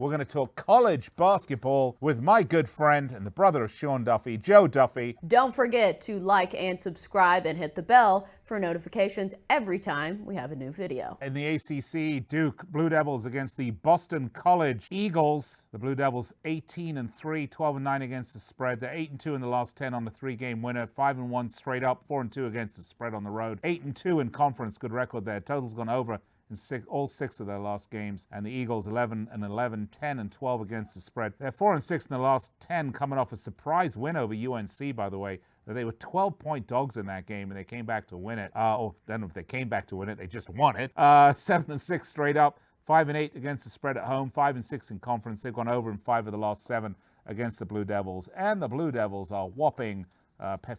We're going to talk college basketball with my good friend and the brother of Sean Duffy, Joe Duffy. Don't forget to like and subscribe and hit the bell for notifications every time we have a new video. In the ACC, Duke Blue Devils against the Boston College Eagles. The Blue Devils 18-3, 12-9 against the spread. They're 8-2 in the last 10 on the 3-game winner, 5-1 straight up, 4-2 against the spread on the road, 8-2 in conference. Good record there. Total's gone over in all six of their last games, and the Eagles 11-11, 10-12 against the spread. They're 4-6 in the last 10, coming off a surprise win over UNC, by the way. They were 12-point dogs in that game, and they came back to win it. Then if they came back to win it, they just won it. 7-6 straight up, 5-8 against the spread at home, 5-6 in conference. They've gone over in 5 of the last 7 against the Blue Devils, and the Blue Devils are whopping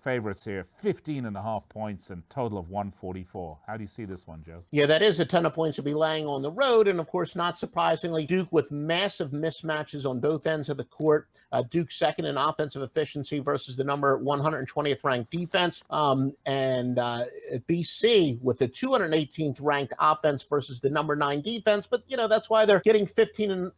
favorites here, 15.5 points and total of 144. How do you see this one, Joe? Yeah, that is a ton of points to be laying on the road. And of course, not surprisingly, Duke with massive mismatches on both ends of the court. Duke second in offensive efficiency versus the number 120th ranked defense. And BC with the 218th ranked offense versus the number 9 defense. But, that's why they're getting 15.5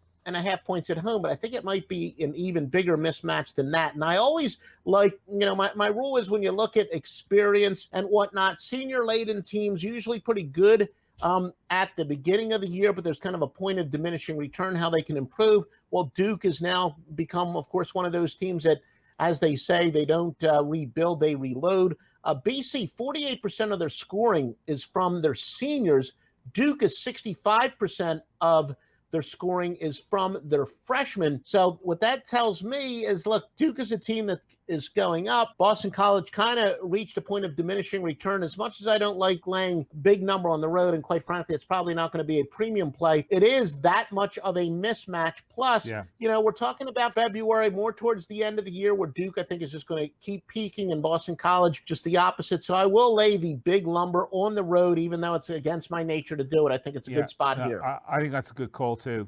points at home, but I think it might be an even bigger mismatch than that. And I always like, my rule is when you look at experience and whatnot, senior-laden teams usually pretty good at the beginning of the year, but there's kind of a point of diminishing return, how they can improve. Well, Duke has now become, of course, one of those teams that, as they say, they don't rebuild, they reload. BC, 48% of their scoring is from their seniors. Duke is 65% of their scoring is from their freshmen. So what that tells me is, look, Duke is a team that is going up. Boston College kind of reached a point of diminishing return. As much as I don't like laying big number on the road, and quite frankly, it's probably not going to be a premium play, it is that much of a mismatch. Plus, we're talking about February, more towards the end of the year, where Duke, I think, is just going to keep peaking, and Boston College just the opposite. So I will lay the big number on the road, even though it's against my nature to do it. I think it's a good spot here. I think that's a good call, too.